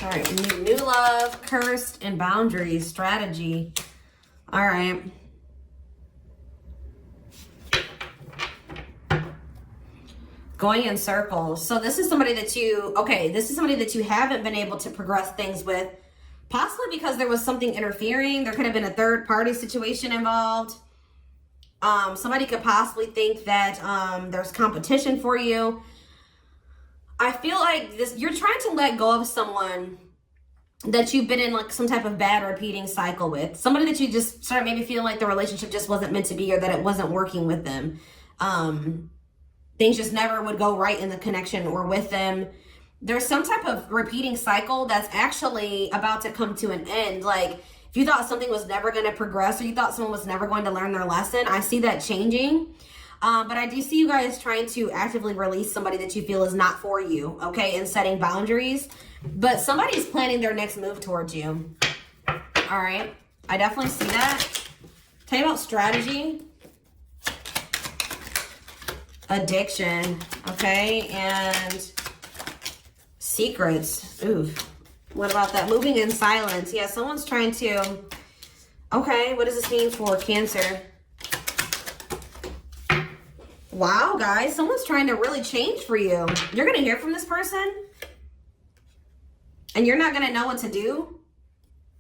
All right, new love, cursed, and boundaries, strategy. All right. Going in circles. So this is somebody that you, this is somebody that you haven't been able to progress things with, possibly because there was something interfering. There could have been a third party situation involved. Somebody could possibly think that there's competition for you. I feel like you're trying to let go of someone that you've been in like some type of bad repeating cycle with. Somebody that you just started maybe feeling like the relationship just wasn't meant to be, or that it wasn't working with them. Things just never would go right in the connection or with them. There's some type of repeating cycle that's actually about to come to an end. Like if you thought something was never going to progress, or you thought someone was never going to learn their lesson, I see that changing. But I do see you guys trying to actively release somebody that you feel is not for you, okay, and setting boundaries. But somebody's planning their next move towards you. All right. I definitely see that. Tell you about strategy. Addiction, okay, and secrets. Oof. What about that? Moving in silence. Yeah, someone's trying to... Okay, what does this mean for Cancer? Wow, guys, someone's trying to really change for you. You're going to hear from this person, and you're not going to know what to do.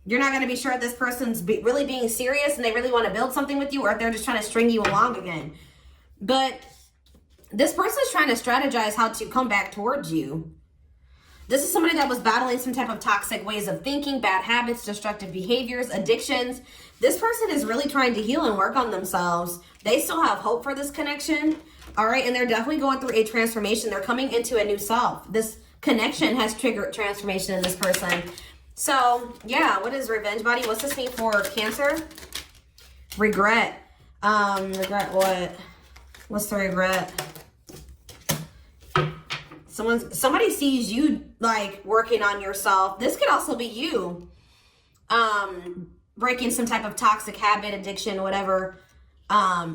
You're not going to be sure if this person's really being serious and they really want to build something with you, or if they're just trying to string you along again. But this person's trying to strategize how to come back towards you. This is somebody that was battling some type of toxic ways of thinking, bad habits, destructive behaviors, addictions. This person is really trying to heal and work on themselves. They still have hope for this connection. All right. And they're definitely going through a transformation. They're coming into a new self. This connection has triggered transformation in this person. So yeah, what is revenge body? What's this mean for Cancer? Regret. Regret what? What's the regret? Somebody sees you like working on yourself. This could also be you breaking some type of toxic habit, addiction, whatever,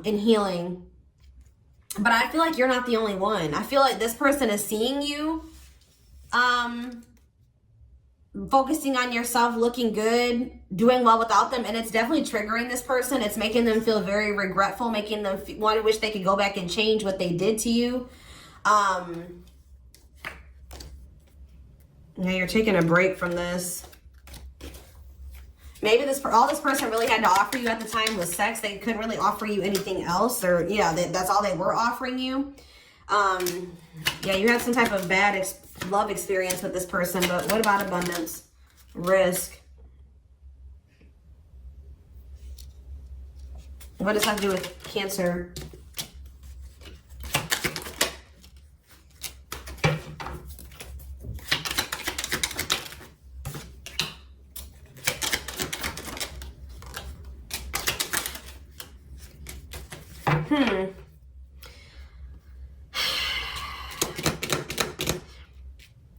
in healing. But I feel like you're not the only one. I feel like this person is seeing you focusing on yourself, looking good, doing well without them, and it's definitely triggering this person. It's making them feel very regretful, making them want to wish they could go back and change what they did to you. Yeah, you're taking a break from this. Maybe all this person really had to offer you at the time was sex. They couldn't really offer you anything else, or yeah, that's all they were offering you. Yeah, you had some type of bad love experience with this person, but what about abundance? Risk. What does that have to do with Cancer?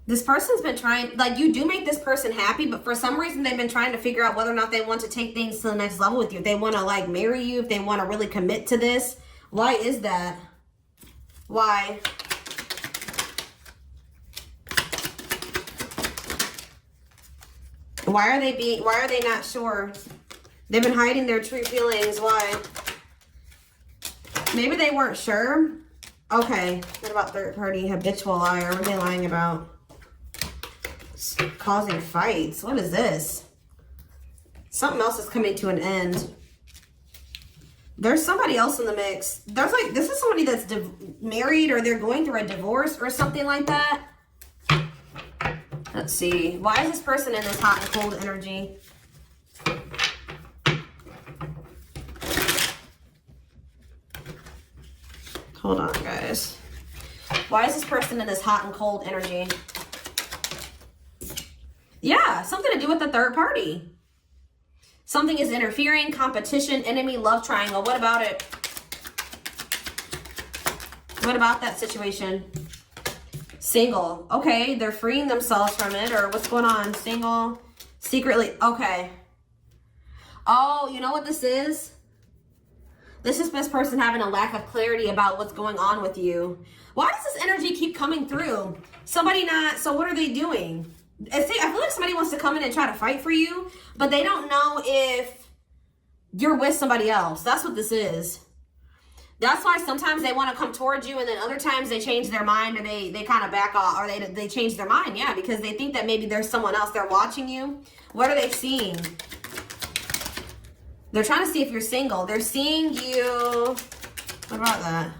This person's been trying, like, you do make this person happy, but for some reason they've been trying to figure out whether or not they want to take things to the next level with you. If they want to like marry you, if they want to really commit to this. Why is that? Why? Why are they not sure? They've been hiding their true feelings. Why? Maybe they weren't sure. Okay. What about third party habitual liar? What are they lying about? Causing fights. What is this? Something else is coming to an end. There's somebody else in the mix. There's like, this is somebody that's married, or they're going through a divorce or something like that. Let's see. Why is this person in this hot and cold energy? Hold on, guys. Why is this person in this hot and cold energy? Yeah, something to do with the third party. Something is interfering, competition, enemy, love triangle. What about it? What about that situation? Single. Okay, they're freeing themselves from it, or what's going on? Single, secretly. Okay. Oh, you know what this is? This is this person having a lack of clarity about what's going on with you. Why does this energy keep coming through? Somebody not, so what are they doing? I feel like somebody wants to come in and try to fight for you, but they don't know if you're with somebody else. That's what this is. That's why sometimes they want to come towards you, and then other times they change their mind, or they kind of back off, or they change their mind. Yeah, because they think that maybe there's someone else. They're watching you. What are they seeing? They're trying to see if you're single. They're seeing you. What about that?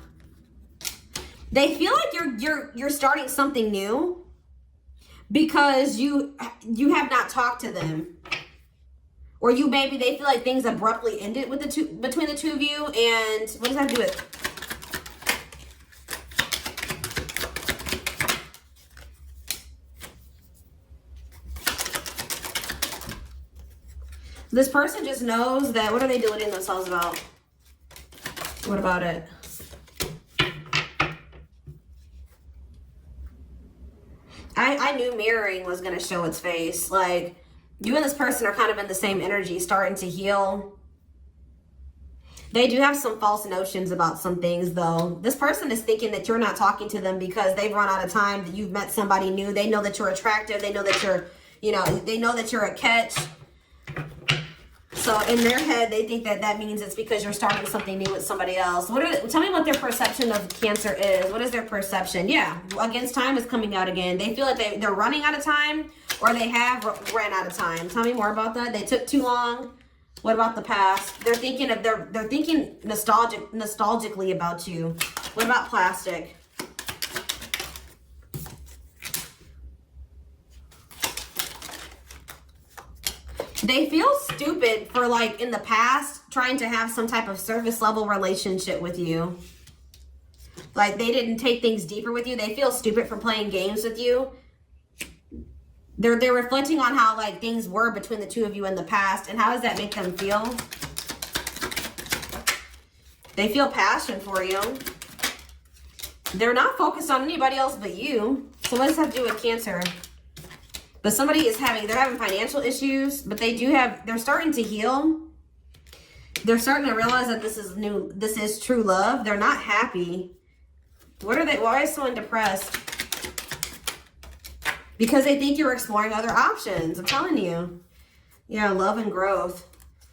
They feel like you're starting something new because you have not talked to them. Or they feel like things abruptly ended with between the two of you. And what does that do with? This person just knows that, what are they deluding themselves about? What about it? I knew mirroring was going to show its face. Like, you and this person are kind of in the same energy, starting to heal. They do have some false notions about some things, though. This person is thinking that you're not talking to them because they've run out of time, that you've met somebody new. They know that you're attractive. They know that you're, they know that you're a catch. So in their head, they think that that means it's because you're starting something new with somebody else. Tell me what their perception of Cancer is. What is their perception? Yeah, against time is coming out again. They feel like they're running out of time, or they have ran out of time. Tell me more about that. They took too long. What about the past? They're thinking nostalgically about you. What about plastic? They feel stupid for, like, in the past, trying to have some type of surface level relationship with you. Like, they didn't take things deeper with you. They feel stupid for playing games with you. They're reflecting on how, like, things were between the two of you in the past. And how does that make them feel? They feel passion for you. They're not focused on anybody else but you. So what does that do with Cancer? But somebody is they're having financial issues, but they're starting to heal. They're starting to realize that this is true love. They're not happy. Why is someone depressed? Because they think you're exploring other options. I'm telling you. Yeah, love and growth.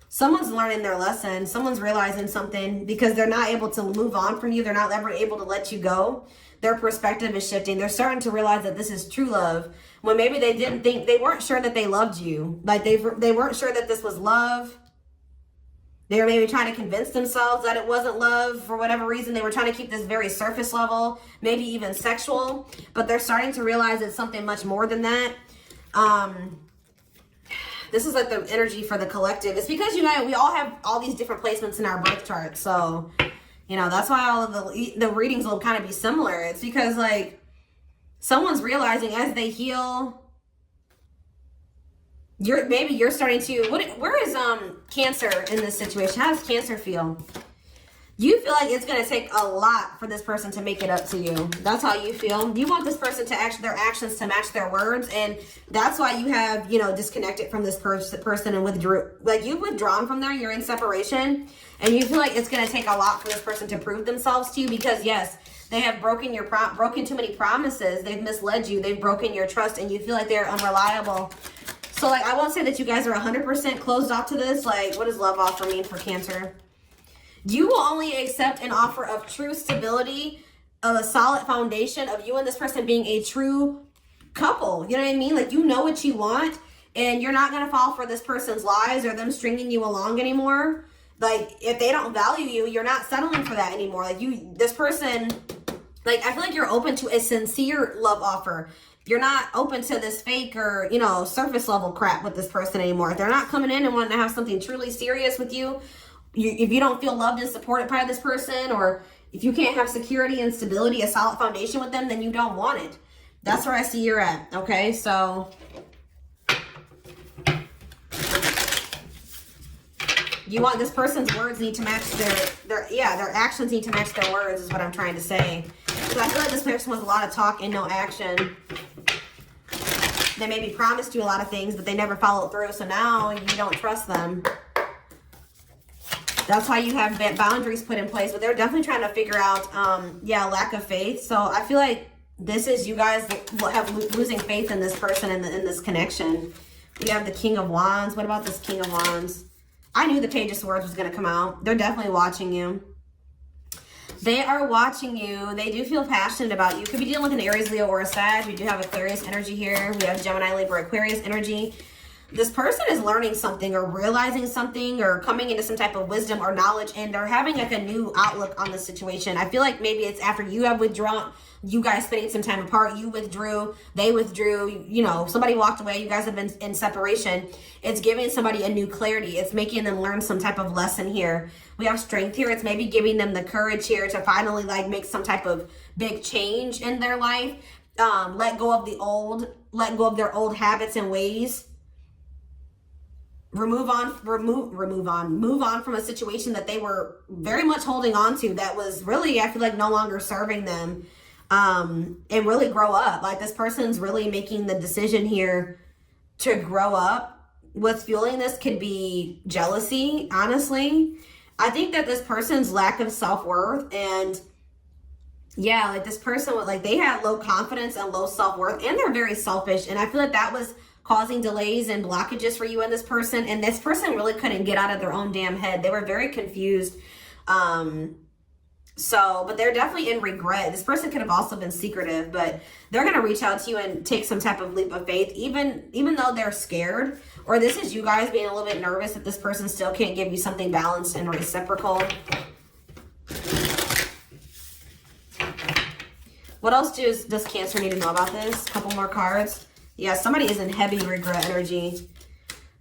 Someone's learning their lesson. Someone's realizing something because they're not able to move on from you. They're not ever able to let you go. Their perspective is shifting. They're starting to realize that this is true love. When maybe they weren't sure that they loved you. Like they weren't sure that this was love. They were maybe trying to convince themselves that it wasn't love for whatever reason. They were trying to keep this very surface level, maybe even sexual. But they're starting to realize it's something much more than that. This is like the energy for the collective. It's because, we all have all these different placements in our birth chart. So, that's why all of the readings will kind of be similar. It's because, like, someone's realizing as they heal, you're starting to, where is Cancer in this situation? How does Cancer feel? You feel like it's going to take a lot for this person to make it up to you. That's how you feel. You want this person to their actions to match their words. And that's why you have, disconnected from this person and withdrew. Like, you've withdrawn from there. You're in separation. And you feel like it's going to take a lot for this person to prove themselves to you. Because, yes, they have broken too many promises. They've misled you. They've broken your trust. And you feel like they're unreliable. So, like, I won't say that you guys are 100% closed off to this. Like, what does love offer mean for Cancer? You will only accept an offer of true stability, of a solid foundation of you and this person being a true couple. You know what I mean? Like, you know what you want, and you're not going to fall for this person's lies or them stringing you along anymore. Like, if they don't value you, you're not settling for that anymore. Like, this person, like, I feel like you're open to a sincere love offer. You're not open to this fake or, surface level crap with this person anymore. If they're not coming in and wanting to have something truly serious with you, if you don't feel loved and supported by this person, or if you can't have security and stability, a solid foundation with them, then you don't want it. That's where I see you're at. Okay, so you want this person's words need to match their actions need to match their words is what I'm trying to say. So I feel like this person was a lot of talk and no action. They maybe promised you a lot of things, but they never followed through. So now you don't trust them. That's why you have boundaries put in place, but they're definitely trying to figure out, lack of faith. So I feel like This is you guys losing faith in this person and in this connection. We have the King of Wands. What about this King of Wands? I knew the Page of Swords was going to come out. They're definitely watching you. They are watching you. They do feel passionate about you. Could be dealing with an Aries, Leo, or a Sag. We do have Aquarius energy here. We have Gemini, Libra, Aquarius energy. This person is learning something or realizing something or coming into some type of wisdom or knowledge, and they're having like a new outlook on the situation. I feel like maybe it's after you have withdrawn, you guys spending some time apart, you withdrew, they withdrew, you know, somebody walked away, you guys have been in separation. It's giving somebody a new clarity. It's making them learn some type of lesson here. We have Strength here. It's maybe giving them the courage here to finally like make some type of big change in their life. Let go of the old, let go of their old habits and ways. Move on from a situation that they were very much holding on to that was really, I feel like, no longer serving them. And really grow up. Like this person's really making the decision here to grow up. What's fueling this could be jealousy, honestly. I think that this person's lack of self-worth, and yeah, like this person would, like, they had low confidence and low self-worth, and they're very selfish, and I feel like that was causing delays and blockages for you and this person, and this person really couldn't get out of their own damn head. They were very confused. But they're definitely in regret. This person could have also been secretive, but they're going to reach out to you and take some type of leap of faith, even though they're scared, or this is you guys being a little bit nervous that this person still can't give you something balanced and reciprocal. What else does Cancer need to know about this? A couple more cards. Yeah, somebody is in heavy regret energy.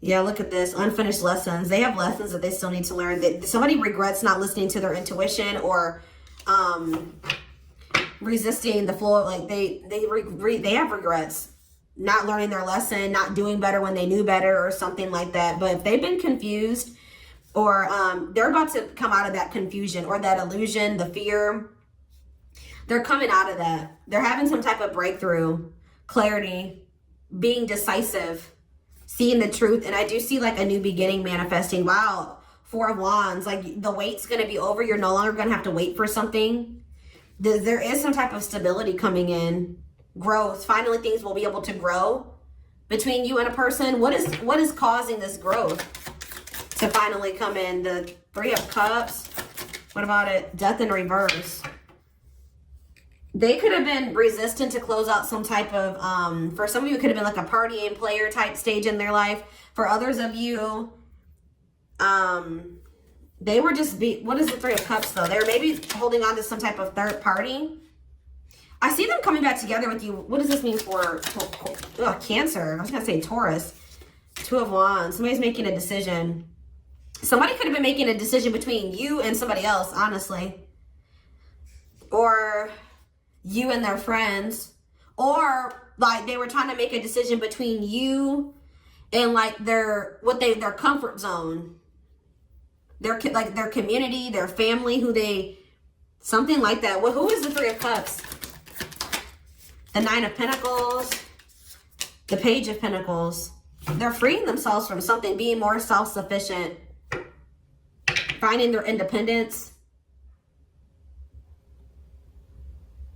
Yeah, look at this. Unfinished lessons. They have lessons that they still need to learn. Somebody regrets not listening to their intuition or resisting the flow. Like they have regrets. Not learning their lesson, not doing better when they knew better or something like that. But if they've been confused or they're about to come out of that confusion or that illusion, the fear, they're coming out of that. They're having some type of breakthrough, clarity, being decisive, seeing the truth. And I do see like a new beginning manifesting. Wow, Four of Wands, like the wait's going to be over. You're no longer going to have to wait for something. There is some type of stability coming in, growth. Finally, things will be able to grow between you and a person. What is causing this growth to finally come in? The Three of Cups. What about it? Death in reverse. They could have been resistant to close out some type of, for some of you, it could have been like a partying player type stage in their life. For others of you, they were just, what is the Three of Cups though? They're maybe holding on to some type of third party. I see them coming back together with you. What does this mean for Cancer? I was going to say Taurus. Two of Wands. Somebody's making a decision. Somebody could have been making a decision between you and somebody else, honestly. Or you and their friends, or like they were trying to make a decision between you and like their comfort zone, their community, their family, something like that. Well, who is the Three of Cups? The Nine of Pentacles, the Page of Pentacles. They're freeing themselves from something, being more self-sufficient, finding their independence.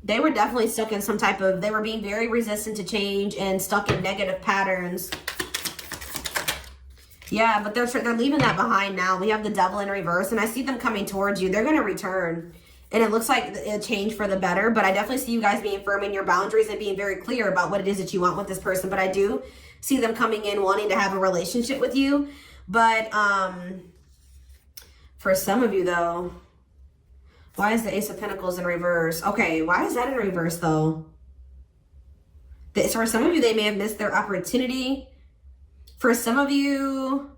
They were definitely stuck in some type of, they were being very resistant to change and stuck in negative patterns. Yeah, but they're leaving that behind now. We have the Devil in reverse, and I see them coming towards you. They're going to return, and it looks like a change for the better, but I definitely see you guys being firm in your boundaries and being very clear about what it is that you want with this person. But I do see them coming in wanting to have a relationship with you. But for some of you, though, why is the Ace of Pentacles in reverse? Okay, why is that in reverse, though? For some of you, they may have missed their opportunity. For some of you,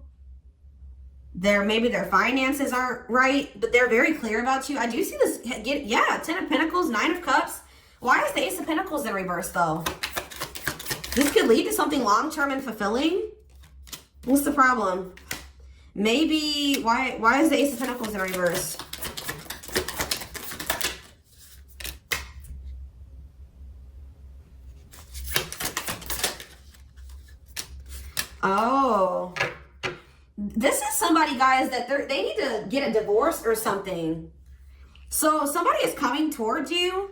maybe their finances aren't right, but they're very clear about you. I do see this, Ten of Pentacles, Nine of Cups. Why is the Ace of Pentacles in reverse, though? This could lead to something long-term and fulfilling. What's the problem? Maybe, why is the Ace of Pentacles in reverse? Oh, this is somebody, guys, that they need to get a divorce or something. So somebody is coming towards you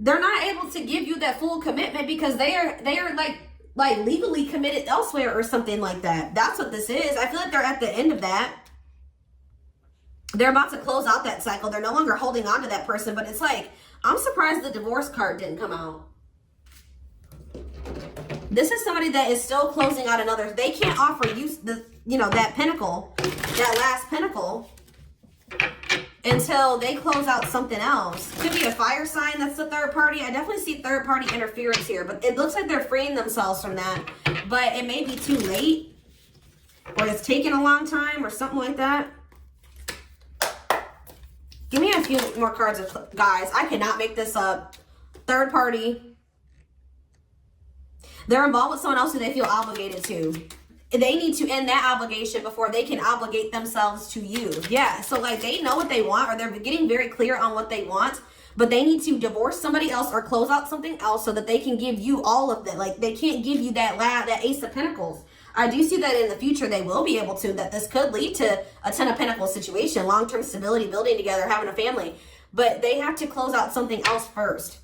they're not able to give you that full commitment because they are like legally committed elsewhere or something like that. That's what this is. I feel like they're at the end of that. They're about to close out that cycle. They're no longer holding on to that person, but it's like, I'm surprised the divorce card didn't come out. This is somebody that is still closing out another. They can't offer you the, you know, that pinnacle, that last pinnacle, until they close out something else. Could be a fire sign. That's the third party. I definitely see third party interference here, but it looks like they're freeing themselves from that. But it may be too late, or it's taking a long time, or something like that. Give me a few more cards, guys. I cannot make this up. Third party. They're involved with someone else who they feel obligated to. They need to end that obligation before they can obligate themselves to you. Yeah, so like they know what they want, or they're getting very clear on what they want, but they need to divorce somebody else or close out something else so that they can give you all of that. Like they can't give you that Ace of Pentacles. I do see that in the future they will be able to, that this could lead to a Ten of Pentacles situation, long-term stability, building together, having a family. But they have to close out something else first.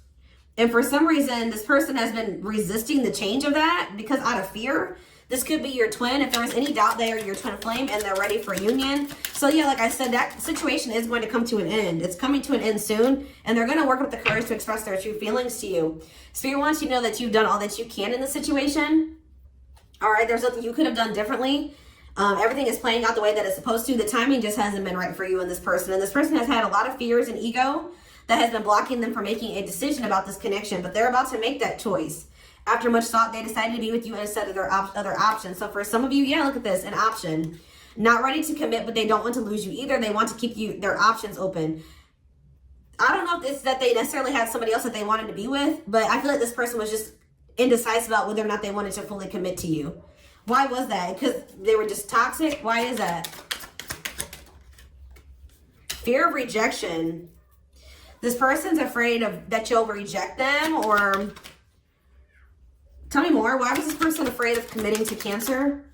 And for some reason, this person has been resisting the change of that because out of fear. This could be your twin. If there was any doubt, they are your twin flame and they're ready for union. So yeah, like I said, that situation is going to come to an end. It's coming to an end soon, and they're going to work with the courage to express their true feelings to you. Spirit wants you to know that you've done all that you can in the situation. All right, there's nothing you could have done differently. Everything is playing out the way that it's supposed to. The timing just hasn't been right for you and this person. And this person has had a lot of fears and ego that has been blocking them from making a decision about this connection. But they're about to make that choice. After much thought, they decided to be with you instead of their other options. So for some of you, yeah, look at this, an option. Not ready to commit, but they don't want to lose you either. They want to keep their options open. I don't know if it's that they necessarily had somebody else that they wanted to be with, but I feel like this person was just indecisive about whether or not they wanted to fully commit to you. Why was that? Because they were just toxic? Why is that? Fear of rejection. This person's afraid of that you'll reject them, or... Tell me more. Why was this person afraid of committing to Cancer?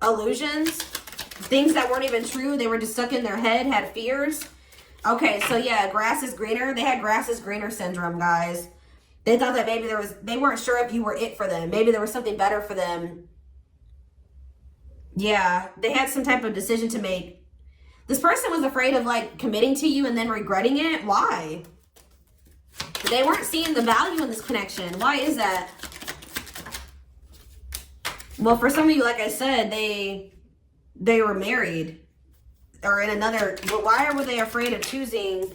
Illusions? Things that weren't even true. They were just stuck in their head, had fears. Okay, so yeah, grass is greener. They had grass is greener syndrome, guys. They thought that maybe they weren't sure if you were it for them. Maybe there was something better for them. Yeah, they had some type of decision to make. This person was afraid of like committing to you and then regretting it. Why? They weren't seeing the value in this connection. Why is that? Well, for some of you, like I said, they were married or in another, but why were they afraid of choosing?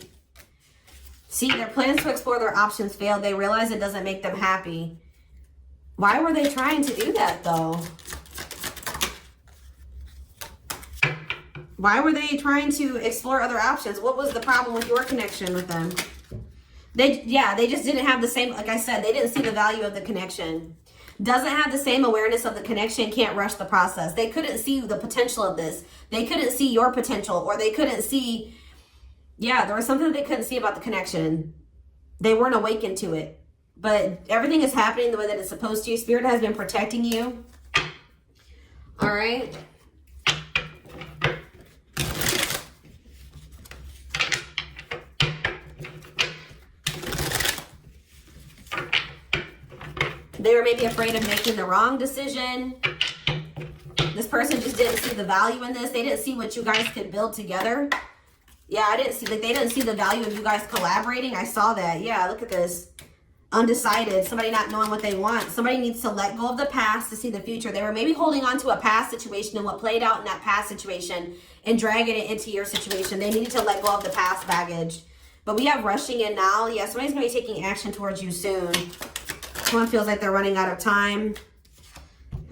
See, their plans to explore their options failed. They realized it doesn't make them happy. Why were they trying to do that though? Why were they trying to explore other options? What was the problem with your connection with them? They just didn't have the same, like I said, they didn't see the value of the connection. Doesn't have the same awareness of the connection, can't rush the process. They couldn't see the potential of this. They couldn't see your potential, or they couldn't see, yeah, there was something that they couldn't see about the connection. They weren't awakened to it. But everything is happening the way that it's supposed to. Spirit has been protecting you. All right. They were maybe afraid of making the wrong decision. This person just didn't see the value in this. They didn't see what you guys could build together. Yeah, I didn't see, like, they didn't see the value of you guys collaborating. I saw that. Yeah, look at this. Undecided. Somebody not knowing what they want. Somebody needs to let go of the past to see the future. They were maybe holding on to a past situation and what played out in that past situation and dragging it into your situation. They needed to let go of the past baggage. But we have rushing in now. Yeah, somebody's going to be taking action towards you soon. Someone feels like they're running out of time.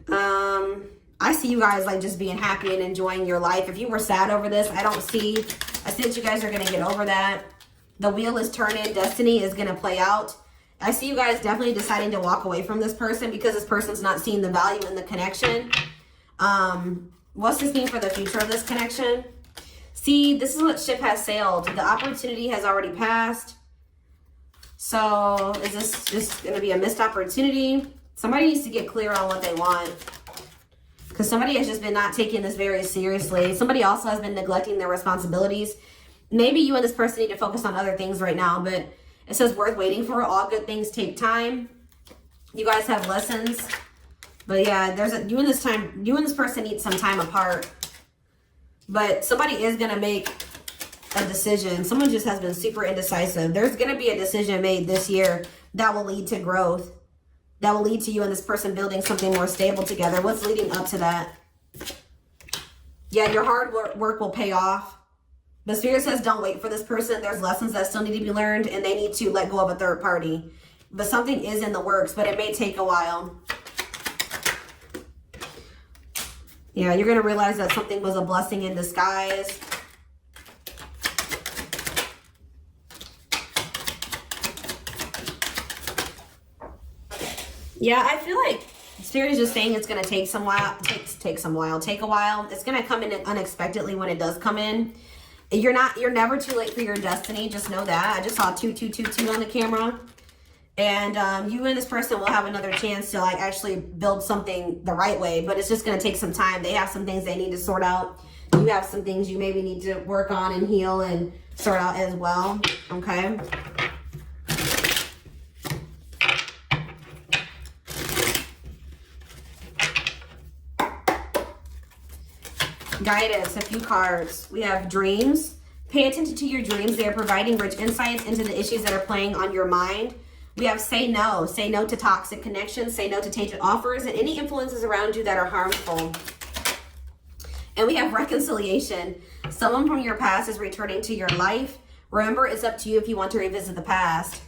I see you guys like just being happy and enjoying your life. If you were sad over this, I see that you guys are going to get over that. The wheel is turning. Destiny is going to play out. I see you guys definitely deciding to walk away from this person because this person's not seeing the value in the connection. What's this mean for the future of this connection? See, this is what ship has sailed. The opportunity has already passed. So is this just going to be a missed opportunity? Somebody needs to get clear on what they want. Because somebody has just been not taking this very seriously. Somebody also has been neglecting their responsibilities. Maybe you and this person need to focus on other things right now. But It says worth waiting for. All good things take time. You guys have lessons. But yeah, you and this person need some time apart. But somebody is going to make a decision. Someone just has been super indecisive. There's going to be a decision made this year that will lead to growth. That will lead to you and this person building something more stable together. What's leading up to that? Yeah, your hard work will pay off. The Spirit says don't wait for this person. There's lessons that still need to be learned, and they need to let go of a third party. But something is in the works, but it may take a while. Yeah, you're going to realize that something was a blessing in disguise. Yeah, I feel like Spirit is just saying it's going to take a while. It's going to come in unexpectedly when it does come in. You're never too late for your destiny. Just know that. I just saw 2222 on the camera. And you and this person will have another chance to like actually build something the right way, but it's just going to take some time. They have some things they need to sort out. You have some things you maybe need to work on and heal and sort out as well. Okay. Guidance, a few cards. We have dreams. Pay attention to your dreams. They are providing rich insights into the issues that are playing on your mind. We have say no. Say no to toxic connections. Say no to tainted offers and any influences around you that are harmful. And we have reconciliation. Someone from your past is returning to your life. Remember, it's up to you if you want to revisit the past.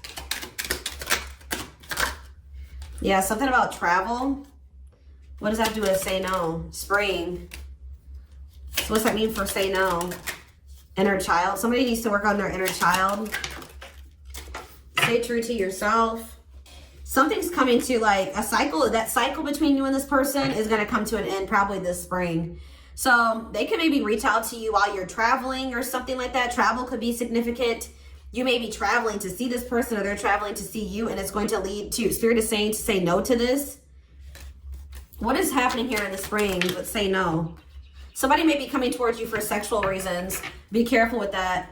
Yeah, something about travel. What does that have to do with say no? Spring. So what's that mean for say no? Inner child. Somebody needs to work on their inner child. Stay true to yourself. Something's coming to like a cycle. That cycle between you and this person is going to come to an end probably this spring. So they can maybe reach out to you while you're traveling or something like that. Travel could be significant. You may be traveling to see this person or they're traveling to see you, and it's going to lead to, Spirit is saying to say no to this. What is happening here in the spring? Let's say no. Somebody may be coming towards you for sexual reasons. Be careful with that.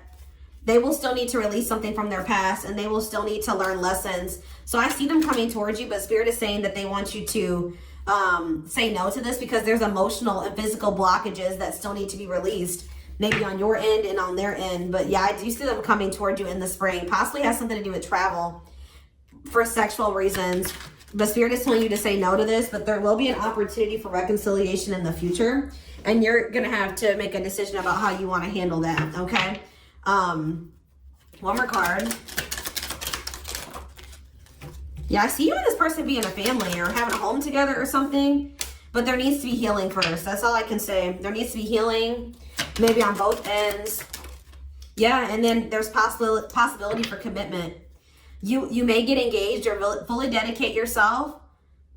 They will still need to release something from their past, and they will still need to learn lessons. So I see them coming towards you, but Spirit is saying that they want you to say no to this because there's emotional and physical blockages that still need to be released, maybe on your end and on their end. But yeah, I do see them coming towards you in the spring. Possibly has something to do with travel for sexual reasons. But Spirit is telling you to say no to this, but there will be an opportunity for reconciliation in the future. And you're going to have to make a decision about how you want to handle that, okay? One more card. Yeah, I see you and this person being a family or having a home together or something, but there needs to be healing first. That's all I can say. There needs to be healing, maybe on both ends. Yeah, and then there's possibility for commitment. You may get engaged or fully dedicate yourself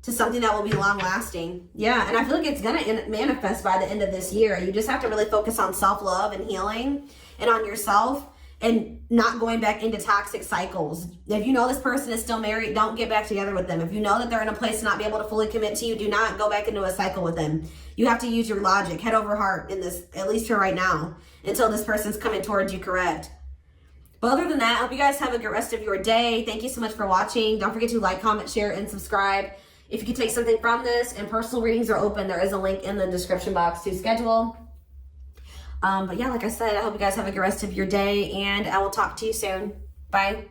to something that will be long lasting. Yeah, and I feel like it's going to manifest by the end of this year. You just have to really focus on self-love and healing and on yourself and not going back into toxic cycles. If you know this person is still married, don't get back together with them. If you know that they're in a place to not be able to fully commit to you, do not go back into a cycle with them. You have to use your logic, head over heart in this, at least for right now, until this person's coming towards you correct. But other than that, I hope you guys have a good rest of your day. Thank you so much for watching. Don't forget to like, comment, share, and subscribe. If you can take something from this, and personal readings are open, there is a link in the description box to schedule. But yeah, like I said, I hope you guys have a good rest of your day, and I will talk to you soon. Bye.